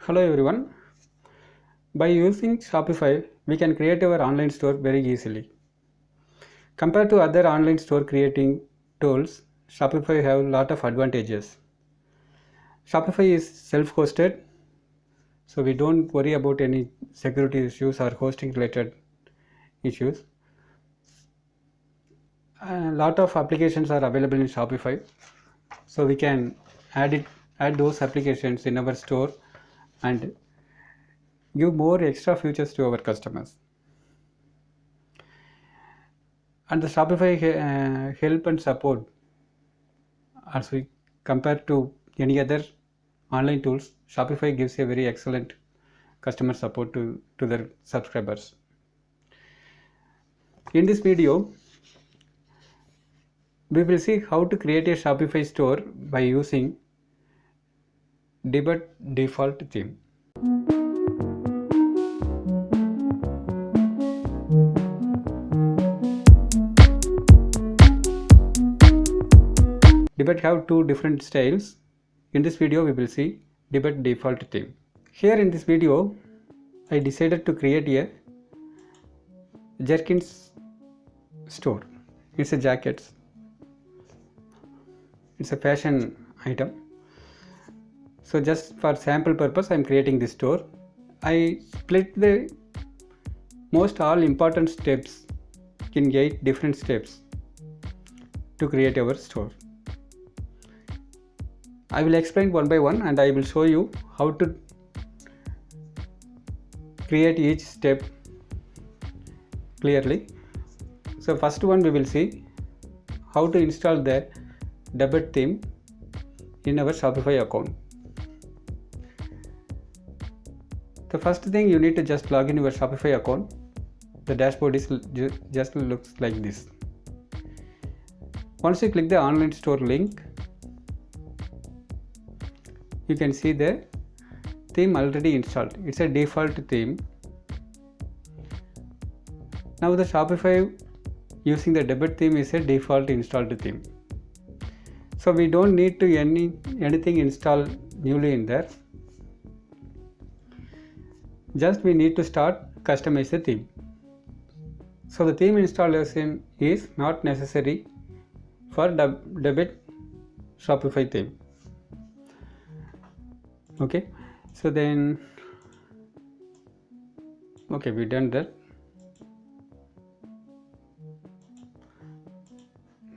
Hello everyone. By using Shopify, we can create our online store very easily. Compared to other online store creating tools, Shopify have a lot of advantages. Shopify is self-hosted, so we don't worry about any security issues or hosting related issues. A lot of applications are available in Shopify, so we can add those applications in our store and give more extra features to our customers. And the Shopify help and support, as we compare to any other online tools, Shopify gives a very excellent customer support to their subscribers. In this video, we will see how to create a Shopify store by using Debut default theme. Debut have two different styles. In this video, we will see Debut default theme. Here in this video, I decided to create a jerkins store. It's a jackets. It's a fashion item. So just for sample purpose, I am creating this store. I split the most all important steps in 8 different steps to create our store. I will explain one by one and I will show you how to create each step clearly. So first one, we will see how to install the Debut theme in our Shopify account. The first thing, you need to just log in your Shopify account. The dashboard is just looks like this. Once you click the online store link, you can see the theme already installed. It's a default theme. Now the Shopify using the Debut theme is a default installed theme. So we don't need to anything install newly in there. Just we need to start customize the theme. So the theme installation is not necessary for Debut Shopify theme. Okay, so then we done that.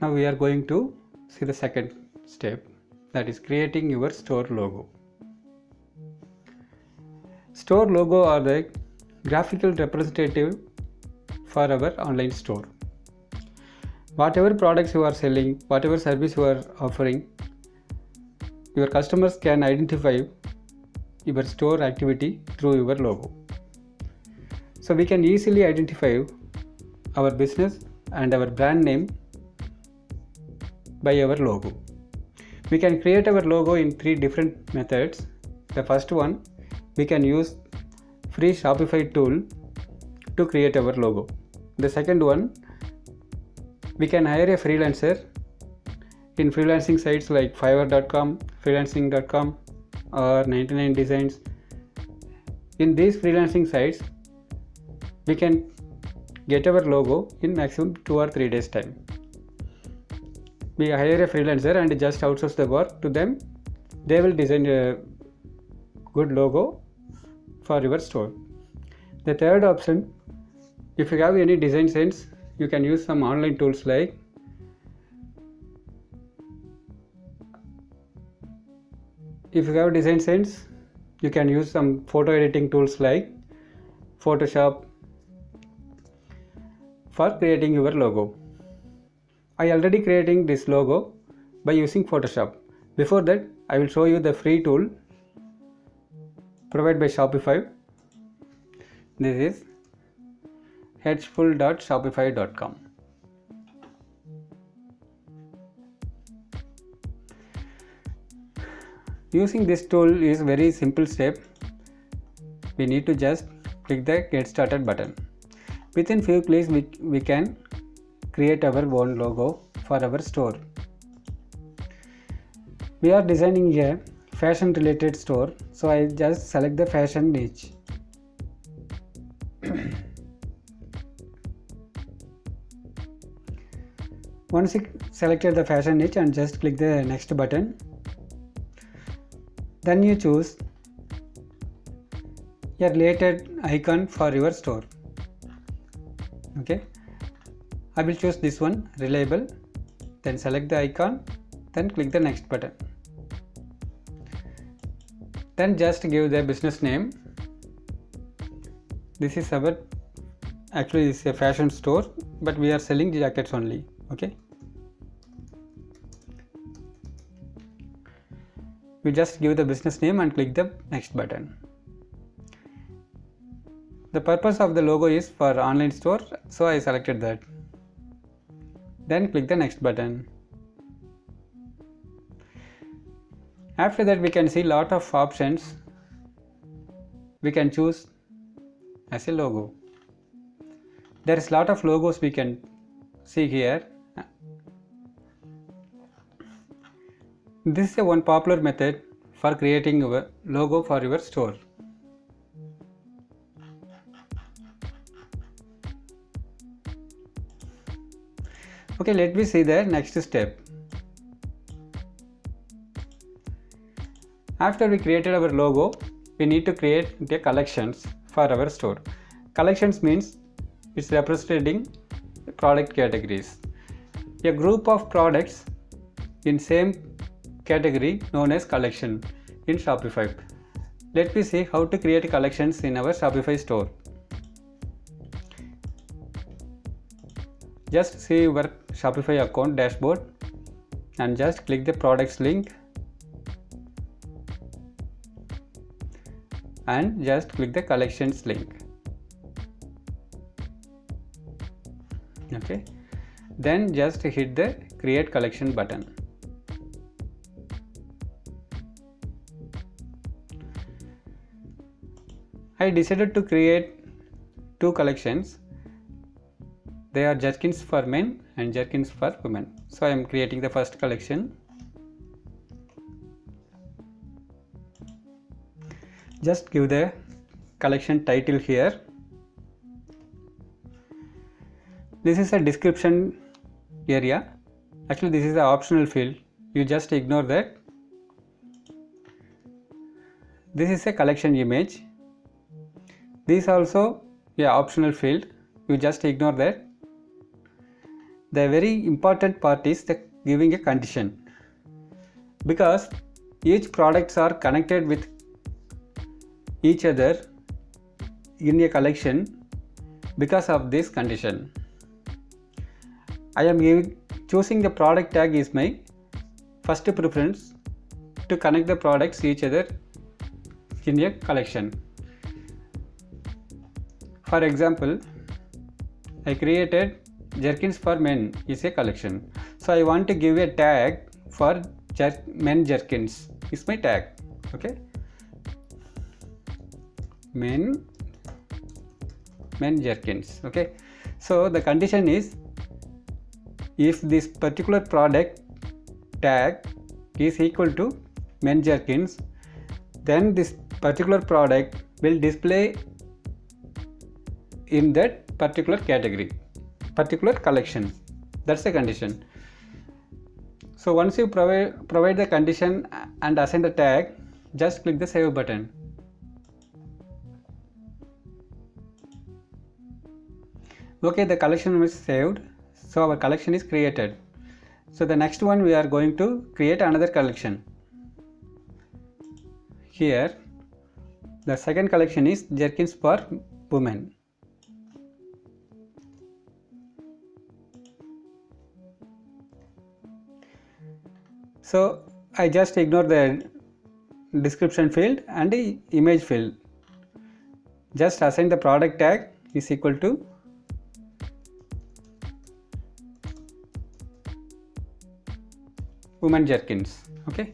Now we are going to see the second step, that is creating your store logo. Store logo are the graphical representative for our online store. Whatever products you are selling, whatever service you are offering, your customers can identify your store activity through your logo. So we can easily identify our business and our brand name by our logo. We can create our logo in 3 different methods. The first one, we can use free Shopify tool to create our logo. The second one, we can hire a freelancer in freelancing sites like Fiverr.com, freelancing.com or 99 Designs. In these freelancing sites, we can get our logo in maximum 2 or 3 days time. We hire a freelancer and just outsource the work to them. They will design a good logo for your store. The third option, if you have any design sense, you can use some online tools like if you have design sense, you can use some photo editing tools like Photoshop for creating your logo. I already creating this logo by using Photoshop. Before that, I will show you the free tool provided by Shopify. This is hedgeful.shopify.com. Using this tool is very simple step. We need to just click the get started button. Within few clicks, we can create our own logo for our store. We are designing a fashion related store, so I just select the fashion niche. Once you selected the fashion niche, and just click the next button, then you choose a related icon for your store. Okay, I will choose this one, reliable, then select the icon, then click the next button, then just give the business name. This is our, actually this is a fashion store, but we are selling jackets only. Okay, we just give the business name and click the next button. The purpose of the logo is for online store, so I selected that. Then click the next button. After that, we can see lot of options we can choose as a logo. There is lot of logos we can see here. This is one popular method for creating your logo for your store. Okay, let me see the next step. After we created our logo, we need to create the collections for our store. Collections means it's representing product categories. A group of products in same category known as collection in Shopify. Let me see how to create collections in our Shopify store. Just see your Shopify account dashboard and just click the products link and just click the collections link. Okay, then just hit the create collection button. I decided to create two collections. They are jerkins for men and jerkins for women. So I am creating the first collection. Just give the collection title here. This is a description area. Actually, this is the optional field. You just ignore that. This is a collection image. This also a optional field. You just ignore that. The very important part is the giving a condition, because each products are connected with each other in a collection because of this condition. I am choosing the product tag is my first preference to connect the products each other in a collection. For example, I created jerkins for men is a collection. So I want to give a tag for men jerkins is my tag. Okay, men jerkins. Okay, so the condition is, if this particular product tag is equal to men jerkins, then this particular product will display in that particular category, particular collection. That's the condition. So once you provide the condition and assign the tag, just click the save button. Okay, the collection is saved. So our collection is created. So the next one, we are going to create another collection. Here, the second collection is jerkins for women. So I just ignore the description field and the image field. Just assign the product tag is equal to women jerkins. Okay,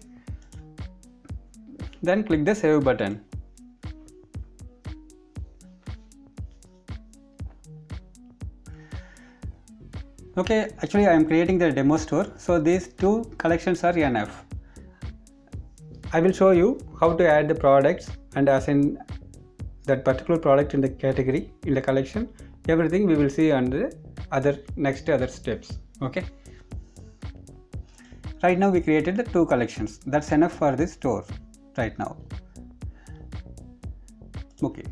then click the save button. Okay, actually I am creating the demo store, so these two collections are enough. I will show you how to add the products and assign that particular product in the category, in the collection. Everything we will see on the other steps. Okay. Right now we created the 2 collections. That's enough for this store right now. Okay.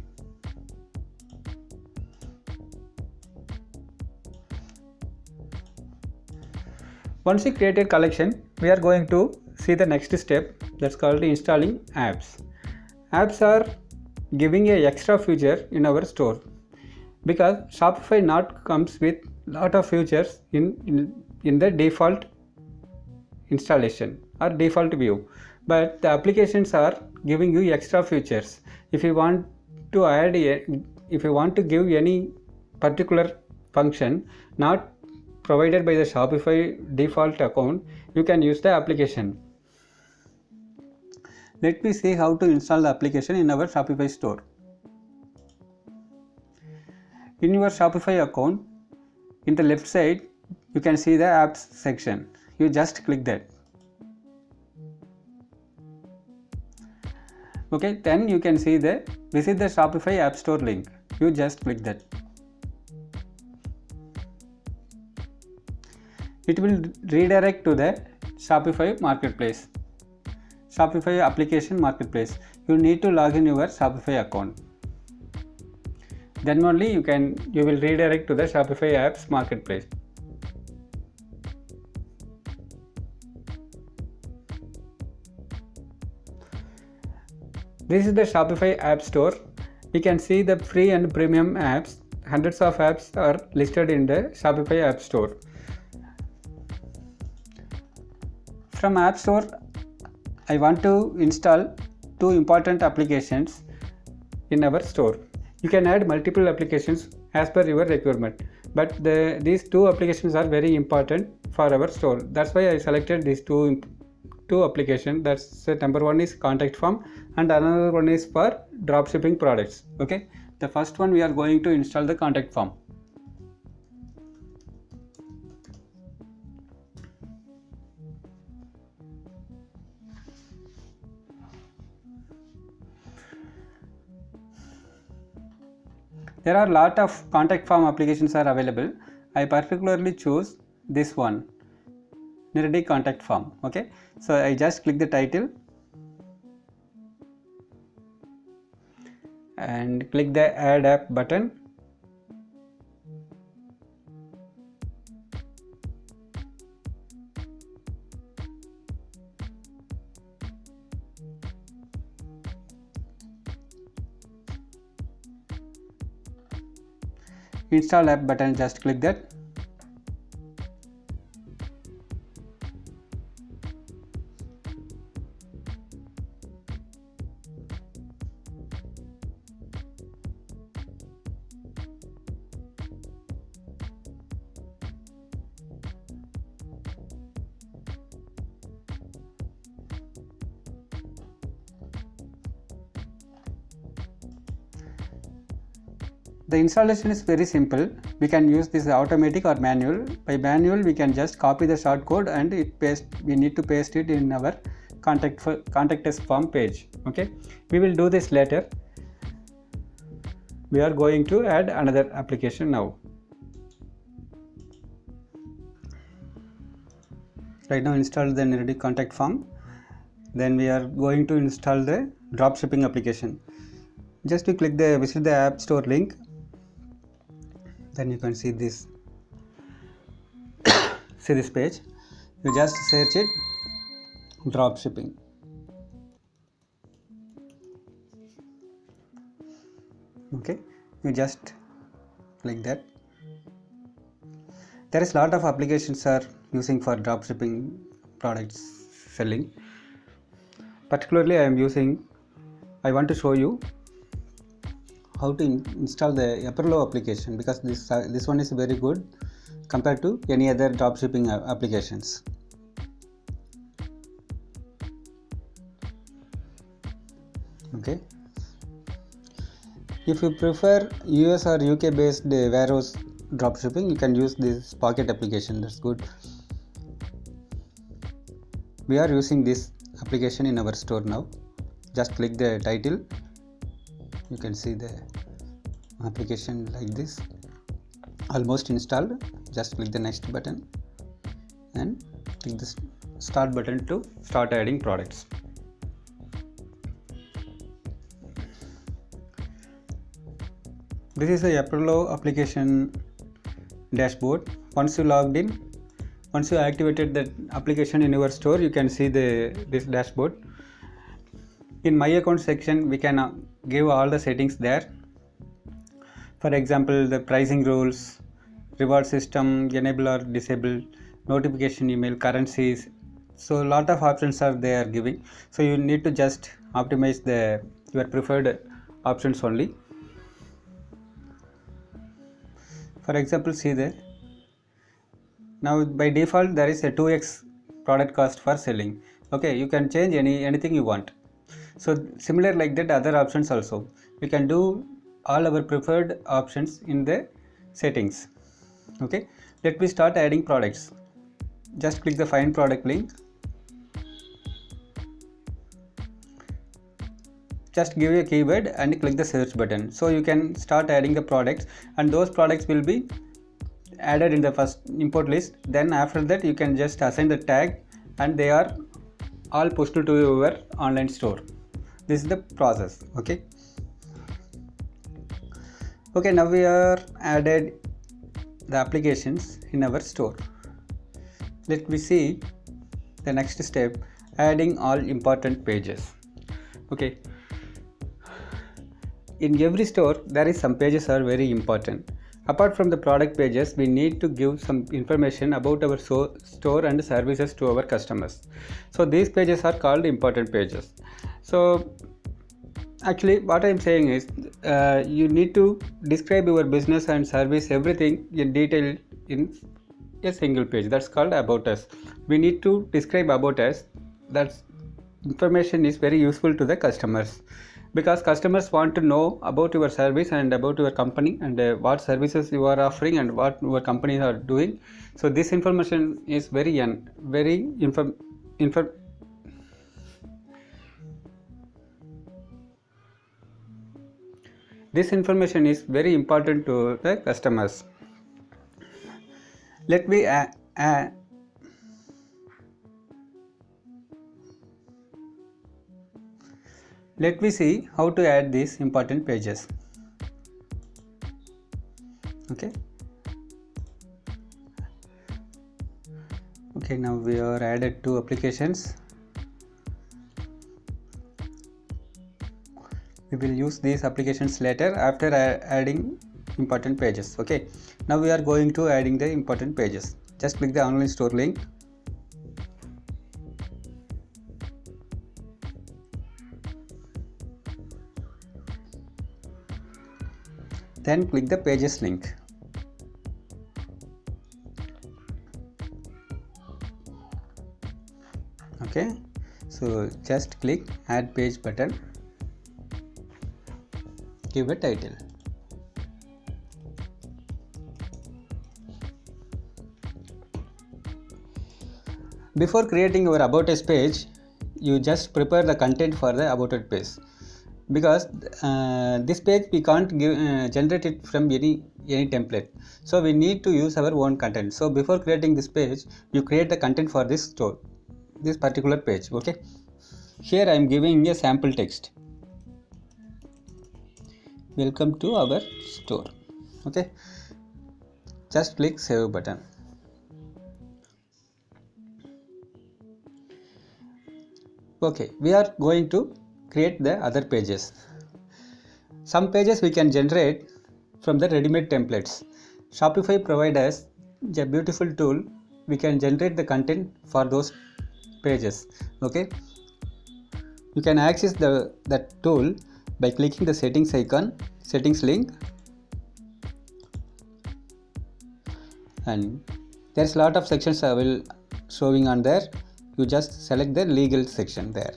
Once we created collection, we are going to see the next step, that's called installing apps. Apps are giving a extra feature in our store because Shopify not comes with lot of features in the default installation or default view, but the applications are giving you extra features. If you want to give any particular function not provided by the Shopify default account, you can use the application. Let me see how to install the application in our Shopify store. In your Shopify account, in the left side, you can see the apps section. You just click that. Okay, then you can see the visit the Shopify App Store link. You just click that. It will redirect to the Shopify marketplace, Shopify application marketplace. You need to log in your Shopify account. Then only you will redirect to the Shopify apps marketplace. This is the Shopify App Store. You can see the free and premium apps. Hundreds of apps are listed in the Shopify App Store. From App Store, I want to install 2 important applications in our store. You can add multiple applications as per your requirement, but these 2 applications are very important for our store. That's why I selected these two applications. That's number 1 is contact form and another one is for dropshipping products. Okay, the first one we are going to install the contact form. There are a lot of contact form applications are available. I particularly choose this one, Nirdi contact form. Okay, so I just click the title and click the add app button. Install app button, just click that. The installation is very simple. We can use this automatic or manual. By manual, we can just copy the short code and we need to paste it in our contact us form page. Okay, we will do this later. We are going to add another application now. Right now, install the Nirdi contact form. Then we are going to install the dropshipping application. Just to visit the App Store link. Then you can see this. See this page. You just search it, dropshipping. Okay, you just click that. There is a lot of applications are using for dropshipping products selling. Particularly, I want to show you how to install the Apperlo application, because this one is very good compared to any other dropshipping applications. Okay, if you prefer US or UK based warehouse dropshipping, you can use this Pocket application. That's good. We are using this application in our store now. Just click the title. You can see the application like this, almost installed. Just click the next button and click the start button to start adding products. This is the Apollo application dashboard. Once you logged in, once you activated the application in your store, you can see this dashboard. In my account section, we can give all the settings there. For example, the pricing rules, reward system, enable or disable, notification email, currencies. So a lot of options are they are giving. So you need to just optimize your preferred options only. For example, see there. Now by default there is a 2x product cost for selling. Okay, you can change anything you want. So similar like that other options also. We can do all our preferred options in the settings. Okay, let me start adding products. Just click the find product link. Just give a keyword and click the search button. So you can start adding the products, and those products will be added in the first import list. Then after that you can just assign the tag and they are all pushed to your online store. This is the process. Okay, now we are added the applications in our store. Let me see the next step, adding all important pages. Okay, in every store there is some pages are very important. Apart from the product pages, we need to give some information about our store and services to our customers. So these pages are called important pages. So actually what I am saying is you need to describe your business and service everything in detail in a single page. That's called about us. We need to describe about us. That information is very useful to the customers, because customers want to know about your service and about your company and what services you are offering and what your companies are doing. So this information is this information is very important to the customers. Let me let me see how to add these important pages. Okay, now we are added 2 applications. We will use these applications later after adding important pages. Okay, now we are going to adding the important pages. Just click the online store link. Then click the pages link. Okay, so just click add page button. Give a title. Before creating your about us page, you just prepare the content for the about us page, because this page we can't generate it from any template. So we need to use our own content. So before creating this page, you create the content for this particular page. Okay, here I am giving a sample text. Welcome to our store. Okay, just click save button. Okay, we are going to create the other pages. Some pages we can generate from the ready-made templates. Shopify provides us a beautiful tool. We can generate the content for those pages. Okay, you can access that tool by clicking the settings icon, settings link, and there's a lot of sections showing on there. You just select the legal section there.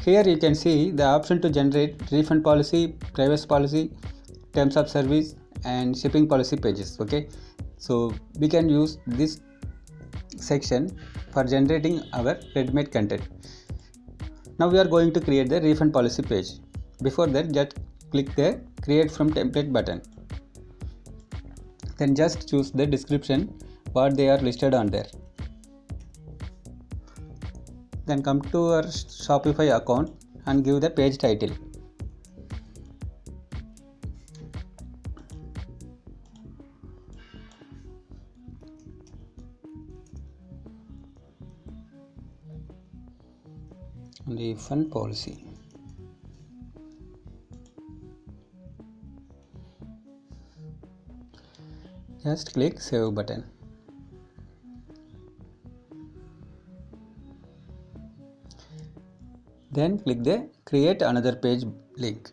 Here you can see the option to generate refund policy, privacy policy, terms of service and shipping policy pages. Okay, so we can use this section for generating our ready-made content. Now we are going to create the refund policy page. Before that, just click the create from template button. Then just choose the description what they are listed on there. Then come to our Shopify account and give the page title. Refund policy. Just click save button. Then click the create another page link.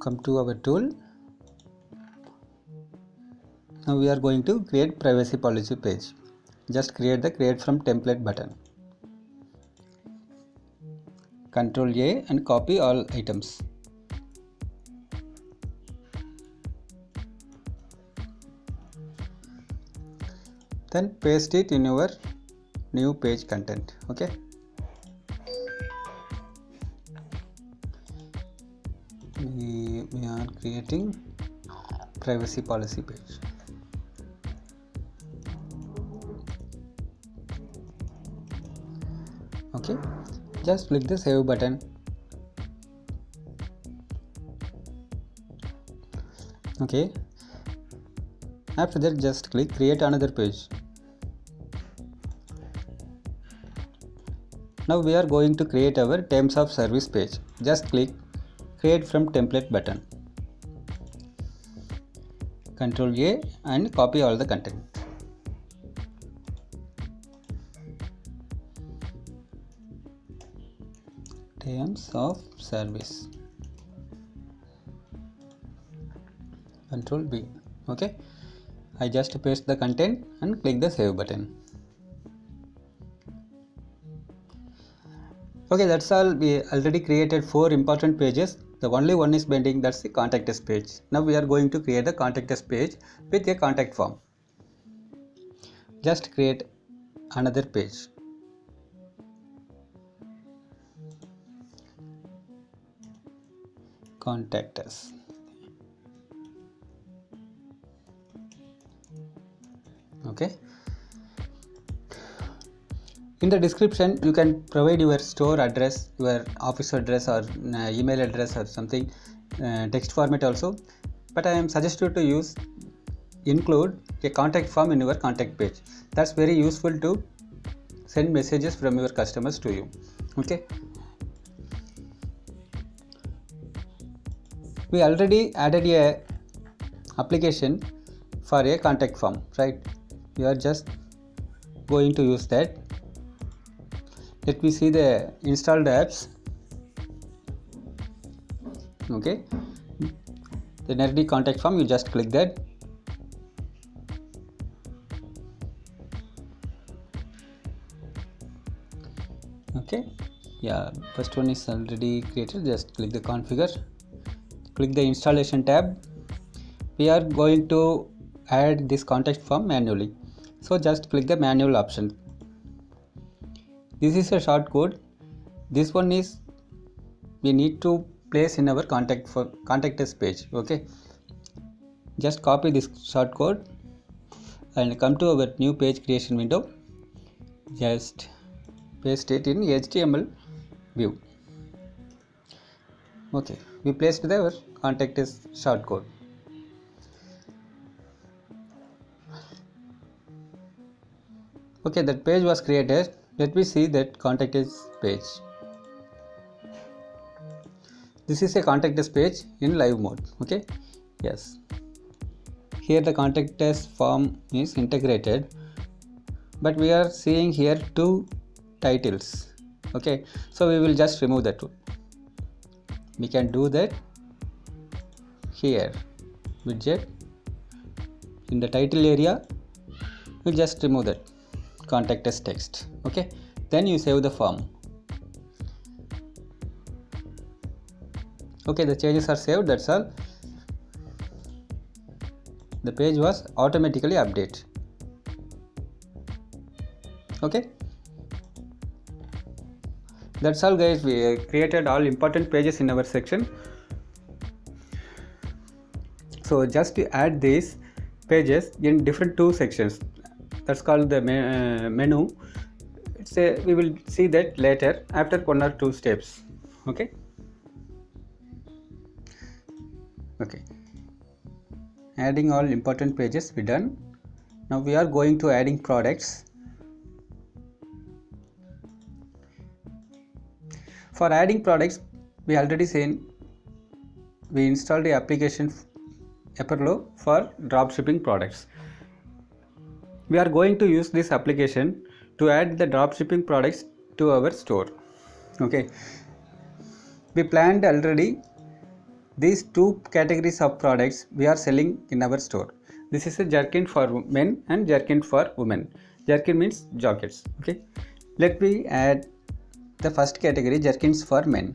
Come to our tool. Now we are going to create privacy policy page. Just create the create from template button. Ctrl A and copy all items. Then paste it in your new page content. Okay. We are creating privacy policy page. Okay. Just click the save button. Okay. After that, just click create another page. Now we are going to create our terms of service page. Just click create from template button. Ctrl A and copy all the content. Terms of service. Ctrl B. Okay. I just paste the content and click the save button. Okay, that's all. We already created 4 important pages. The only one is pending, that's the contact us page. Now we are going to create the contact us page with a contact form. Just create another page. Contact us. Okay. In the description, you can provide your store address, your office address or email address or something, text format also. But I am suggested to include a contact form in your contact page. That's very useful to send messages from your customers to you. Okay. We already added a application for a contact form, right? We are just going to use that. Let me see the installed apps. Okay, the Nerdy contact form, you just click that. Okay, yeah, first one is already created. Just click the configure, click the installation tab. We are going to add this contact form manually, so just click the manual option. This is a short code. This one is we need to place in our contact us page. Okay, just copy this short code and come to our new page creation window. Just paste it in HTML view. Okay, we placed our contact us short code. Okay, that page was created. Let me see that contact us page. This is a contact us page in live mode. Okay, yes. Here the contact us form is integrated, but we are seeing here 2 titles. Okay, so we will just remove that one. We can do that here. Widget in the title area. We just remove that contact us text. Okay, then you save the form. Okay, the changes are saved. That's all. The page was automatically updated. Okay, that's all guys. We created all important pages in our section. So just to add these pages in different two sections, that's called the menu. We will see that later after one or two steps. Okay, adding all important pages we done. Now we are going to adding products. For adding products, we already seen we installed the application Epperlo for dropshipping products. We are going to use this application to add the dropshipping products to our store. Okay, we planned already these two categories of products we are selling in our store. This is a jerkin for men and jerkin for women. Jerkin means jackets. Okay, let me add the first category, jerkins for men.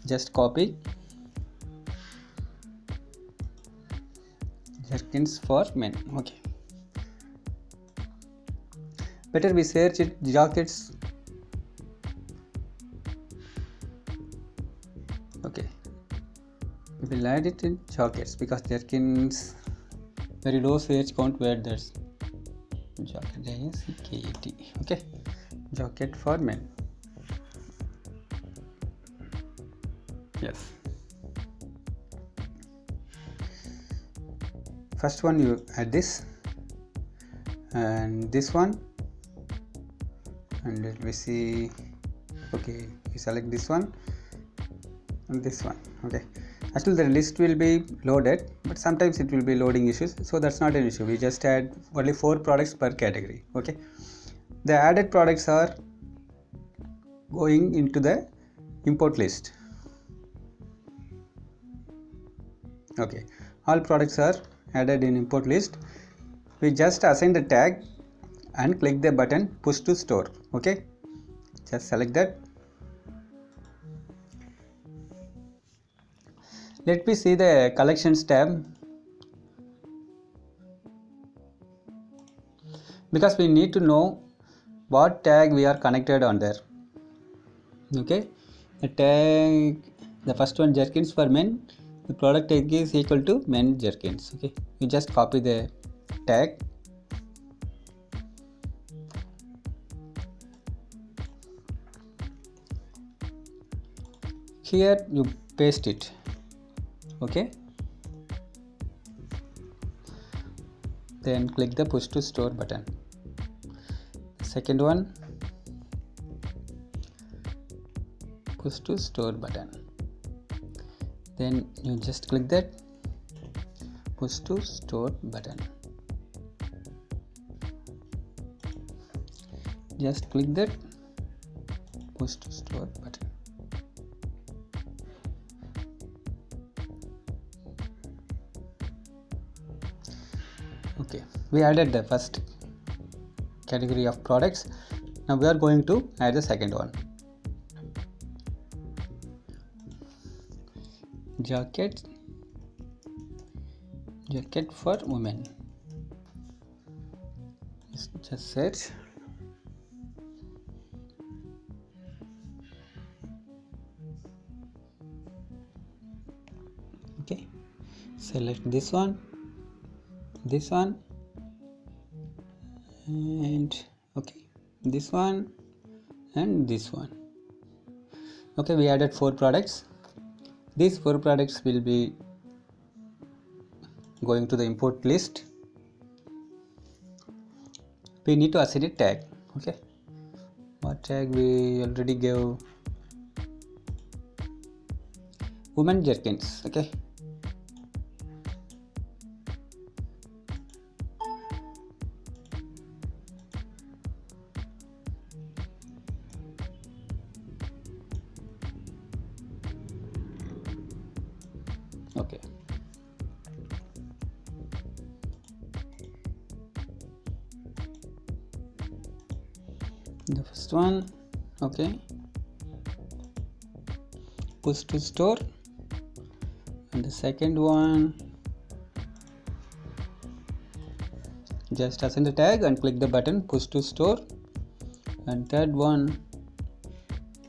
Just copy jerkins for men. Okay, better we search it jackets. Okay, we will add it in jackets because jerkins very low search count where that's jacket. J-A-C-K-E-T. Okay, jacket for men. Yes, first one you add this and this one, and let me see. Okay, you select this one and this one. Okay, actually the list will be loaded, but sometimes it will be loading issues, so that's not an issue. We just add only 4 products per category. Okay, the added products are going into the import list. Okay, all products are added in import list. We just assign the tag and click the button push to store. Okay, just select that. Let me see the collections tab, because we need to know what tag we are connected on there. Okay, the tag, the first one jerkins for men, the product tag is equal to men jerkins. Okay, you just copy the tag. Here you paste it. Okay, then click the push to store button. Second one, push to store button, then you just click that push to store button. Just click that push to store button. Okay, we added the first category of products. Now we are going to add the second one, jacket for women. Just search. Okay, select this one, and okay, this one and this one. Okay, we added 4 products. These 4 products will be going to the import list. We need to assign a tag. Okay, what tag we already gave? Women jerkins. Okay, okay, the first one. Okay, push to store, and the second one just assign the tag and click the button push to store, and third one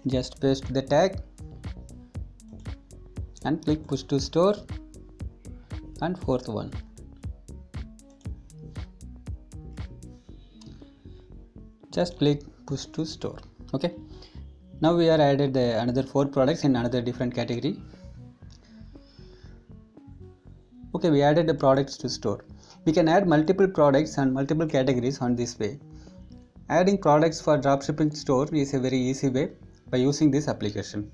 just paste the tag and click push to store, and fourth one just click push to store. Okay, now we are added another 4 products in another different category. Okay, we added the products to store. We can add multiple products and multiple categories on this way. Adding products for dropshipping store is a very easy way by using this application.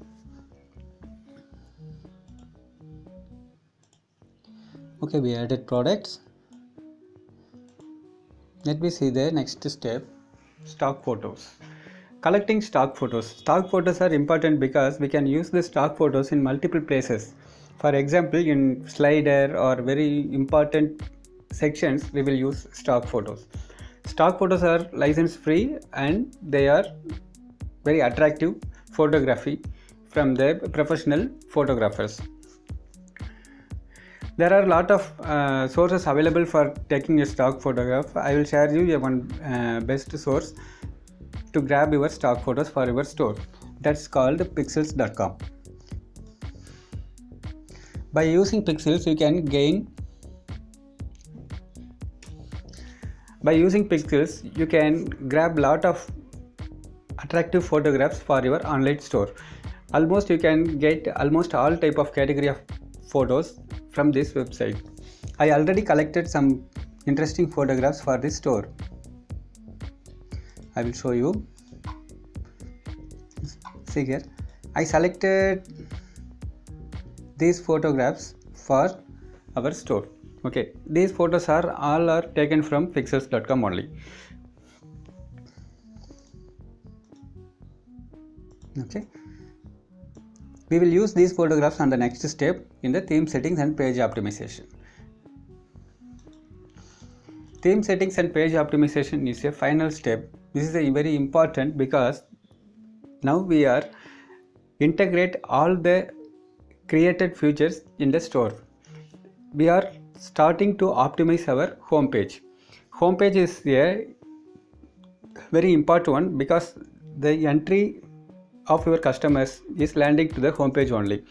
Okay, we added products. Let me see the next step. Stock photos. Collecting stock photos. Stock photos are important because we can use the stock photos in multiple places. For example, in slider or very important sections, we will use stock photos. Stock photos are license free and they are very attractive photography from the professional photographers. There are a lot of sources available for taking a stock photograph. I will share you one best source to grab your stock photos for your store. That's called pexels.com. By using Pexels, you can gain. By using Pexels, you can grab lot of attractive photographs for your online store. Almost you can get almost all type of category of photos from this website. I already collected some interesting photographs for this store. I will show you. See here, I selected these photographs for our store. Okay, these photos are all taken from pexels.com only. Okay, we will use these photographs on the next step in the theme settings and page optimization. Theme settings and page optimization is a final step. This is very important because now we are integrate all the created features in the store. We are starting to optimize our home page. Home page is a very important one because the entry of your customers is landing to the home page only.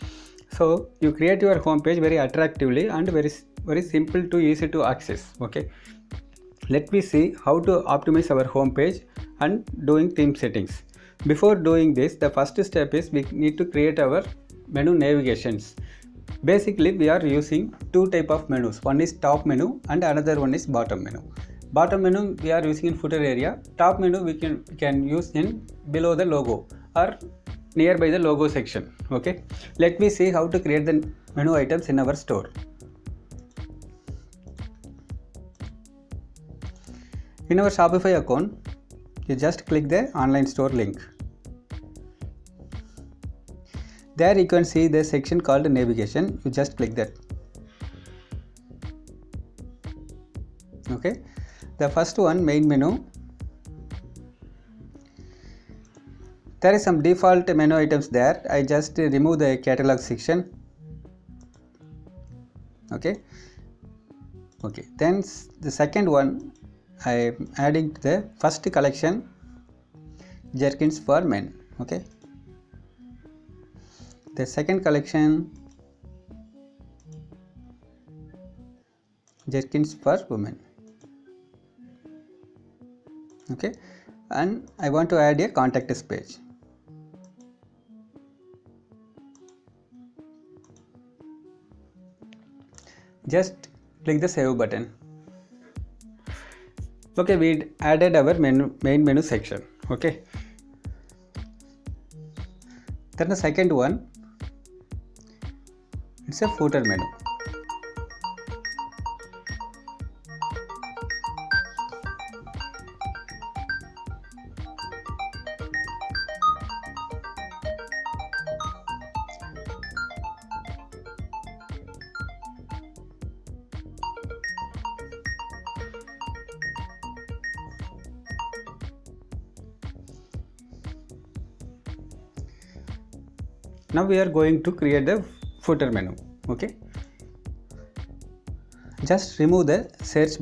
So you create your home page very attractively and very simple to easy to access. Okay, let me see how to optimize our home page and doing theme settings. Before doing this, the first step is we need to create our menu navigations. Basically, we are using two type of menus. One is top menu and another one is bottom menu. Bottom menu we are using in footer area. Top menu we can use in below the logo or nearby the logo section. Okay, let me see how to create the menu items in our store. In our Shopify account, you just click the online store link. There you can see the section called navigation. You just click that. Okay, the first one, main menu. There is some default menu items there. I just remove the catalog section. Okay, then the second one, I am adding the first collection, jerkins for men. Okay, the second collection, jerkins for women. Okay, and I want to add a contact us page. Just click the save button. Okay, we added our main menu section. Okay, then the second one, it's a footer menu. Now we are going to create the footer menu. Okay, just remove the search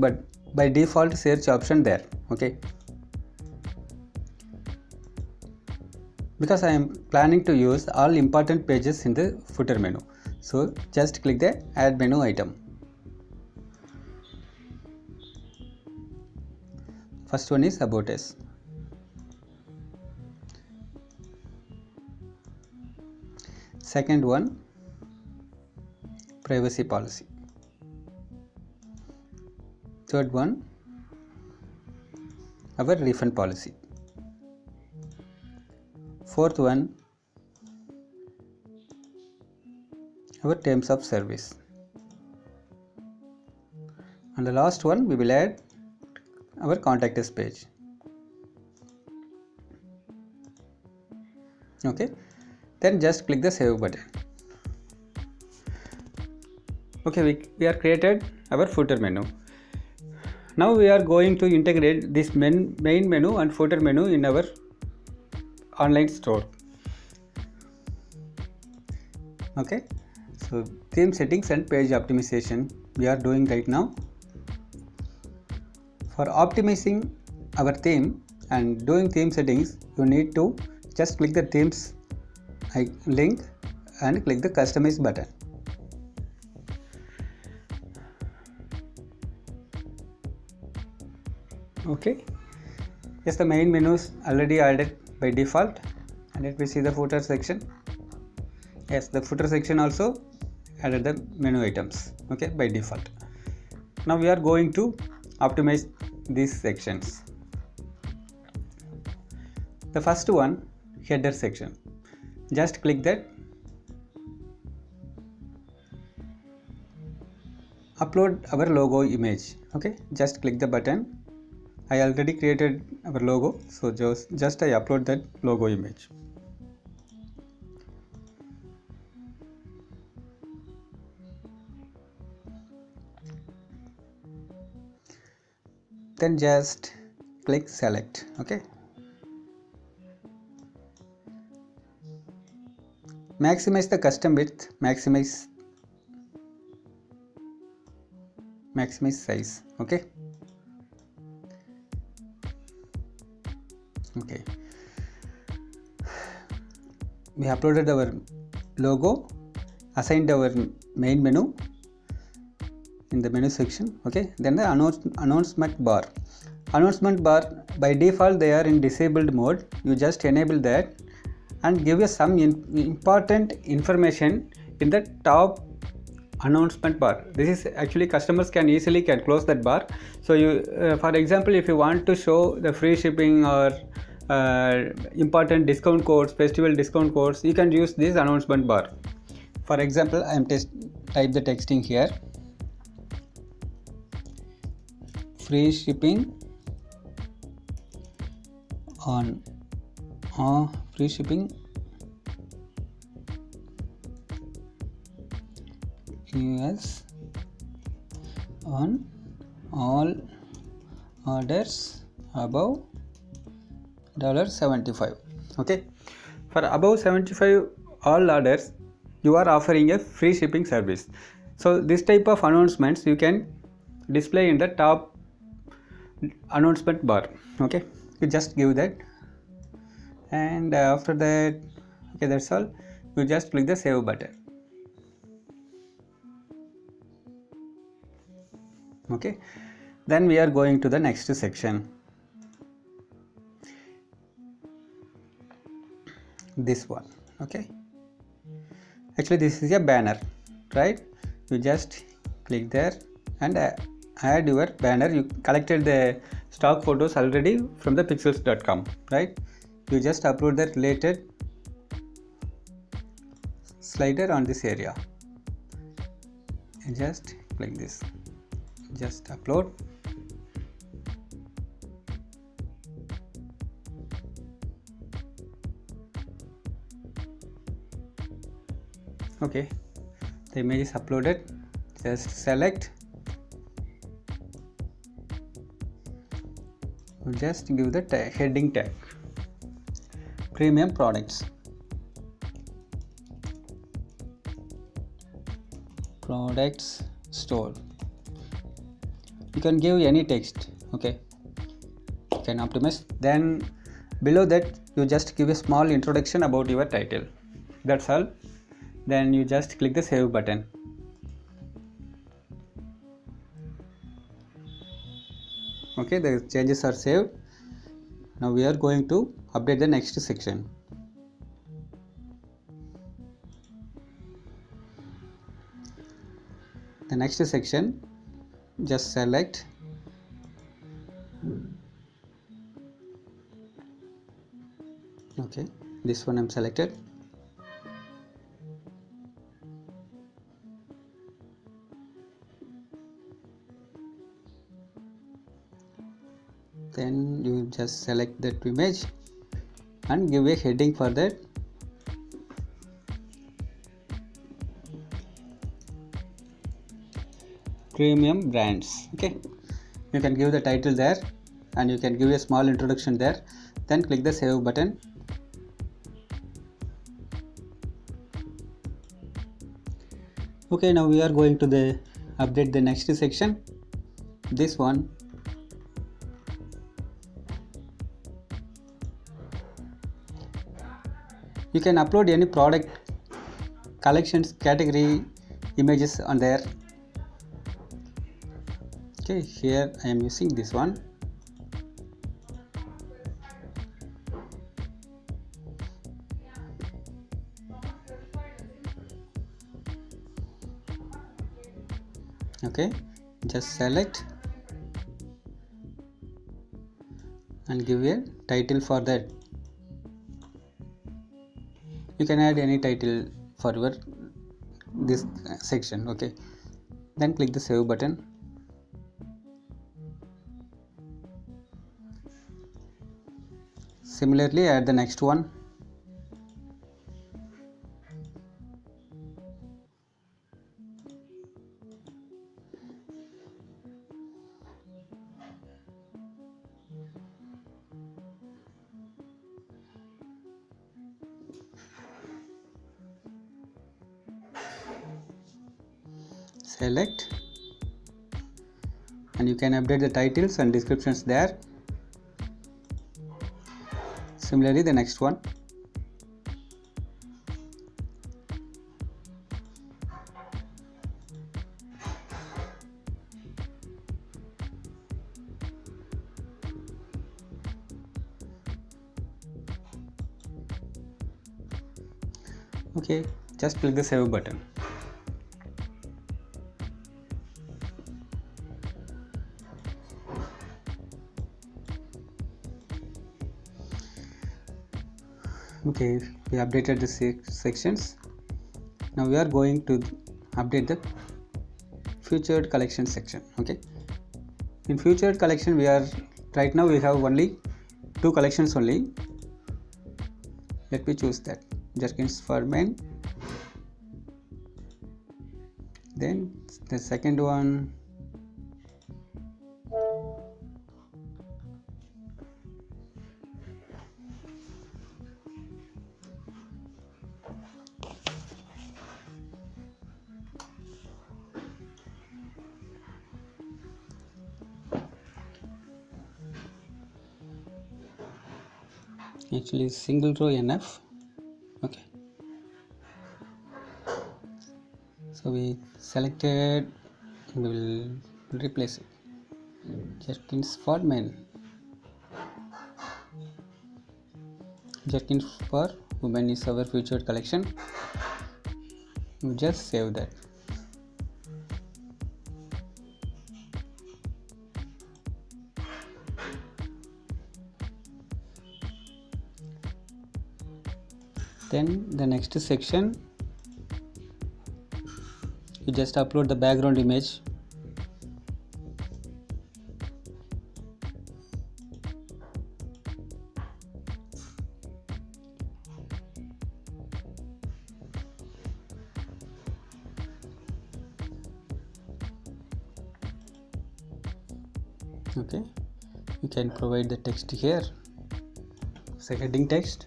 by default search option there. Okay, because I am planning to use all important pages in the footer menu, so just click the add menu item. First one is about us. Second one, privacy policy. Third one, our refund policy. Fourth one, our terms of service. And the last one, we will add our contact us page. Okay, then just click the save button. Okay, we are created our footer menu. Now we are going to integrate this main menu and footer menu in our online store. Okay, so theme settings and page optimization we are doing right now. For optimizing our theme and doing theme settings, you need to just click the themes link and click the customize button. Okay, yes, the main menu is already added by default, and let me see the footer section. Yes, the footer section also added the menu items, okay, by default. Now we are going to optimize these sections. The first one, header section. Just click that. Upload our logo image. Okay, just click the button. I already created our logo, so just I upload that logo image. Then just click select. Okay, maximize the custom width, maximize size. Okay, we uploaded our logo, assigned our main menu in the menu section. Okay, then the announcement bar by default they are in disabled mode. You just enable that and give us some important information in the top announcement bar. This is actually customers can easily close that bar. So you for example, if you want to show the free shipping or important discount codes, festival discount codes, you can use this announcement bar. For example, I am type the texting here, free shipping on free shipping US on all orders above $75. Okay, for above 75 all orders you are offering a free shipping service. So this type of announcements you can display in the top announcement bar. Okay, you just give that, and after that, okay, that's all. You just click the save button. Okay, then we are going to the next section. This one. Okay, actually this is a banner, right? You just click there and add your banner. You collected the stock photos already from the pixels.com, right? You just upload the related slider on this area and just click this, just upload. Okay, the image is uploaded. Just select, just give the heading tag, premium products store. you can give any text. Okay, you can optimize. Then below that you just give a small introduction about your title. That's all. Then you just click the save button. Okay, the changes are saved. Now we are going to update the next section. The next section, just select okay, this one I'm selected. Then you just select that image and give a heading for that. Premium brands. Okay, you can give the title there and you can give a small introduction there. Then click the save button. Okay, now we are going to update the next section. This one, you can upload any product collections category images on there. Okay, here I am using this one. Okay, just select and give a title for that. You can add any title for your this section. Okay, then click the save button. Similarly, add the next one. Select and you can update the titles and descriptions there. Similarly, the next one. Okay, just click the save button. Okay, we updated the sections. Now we are going to update the featured collection section. Okay, in featured collection we have only 2 collections only. Let me choose that, jerkins for men. Then the second one, actually single row enough. Okay, so we selected, we will replace it, jerkins for men, jerkins for women is our featured collection. You just save that. Then the next section, you just upload the background image. Okay, you can provide the text here, say heading text.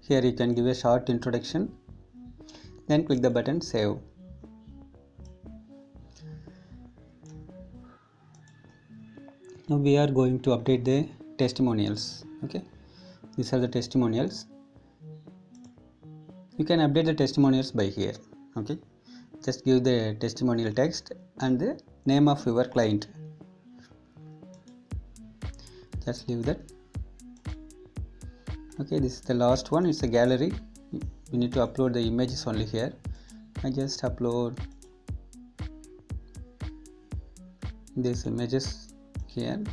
Here you can give a short introduction, then click the button save. Now we are going to update the testimonials. Okay, these are the testimonials. You can update the testimonials by here. Okay, just give the testimonial text and the name of your client. Just leave that. Okay, this is the last one. It's a gallery. We need to upload the images only here. I just upload these images here.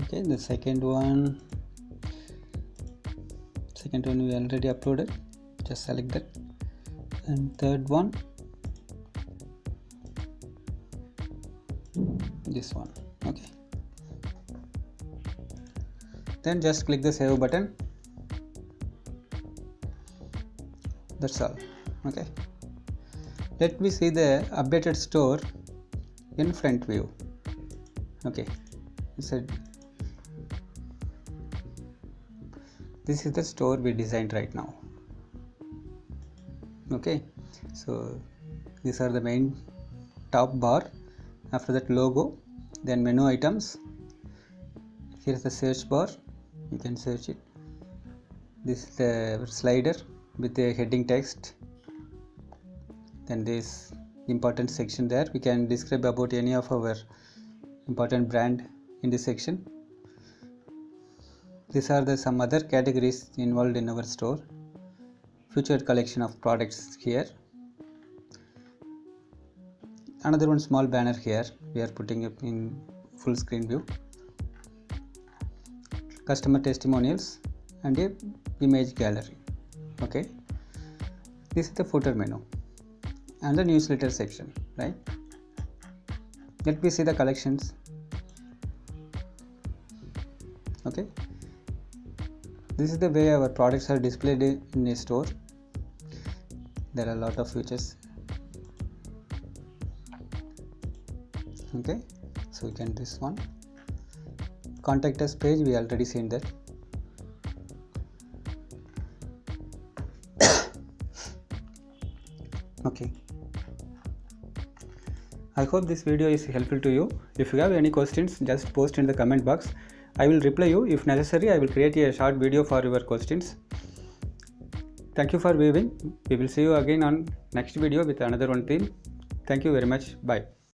Okay, the second one we already uploaded. Just select that. And third one, this one. Okay, then just click the save button. That's all. Okay, let me see the updated store in front view. Okay, this is the store we designed right now. Okay, so these are the main top bar. After that, logo, then menu items. Here is the search bar, you can search it. This is the slider with the heading text. Then this important section there, we can describe about any of our important brand in this section. These are the some other categories involved in our store. Featured collection of products here. Another one small banner here, we are putting it in full screen view. Customer testimonials and a image gallery. Okay, this is the footer menu and the newsletter section, right? Let me see the collections. Okay, this is the way our products are displayed in a store. There are a lot of features. Okay, so we can this one. Contact us page, we already seen that. Okay, I hope this video is helpful to you. If you have any questions, just post in the comment box. I will reply you. If necessary, I will create a short video for your questions. Thank you for viewing. We will see you again on next video with another one theme. Thank you very much. Bye.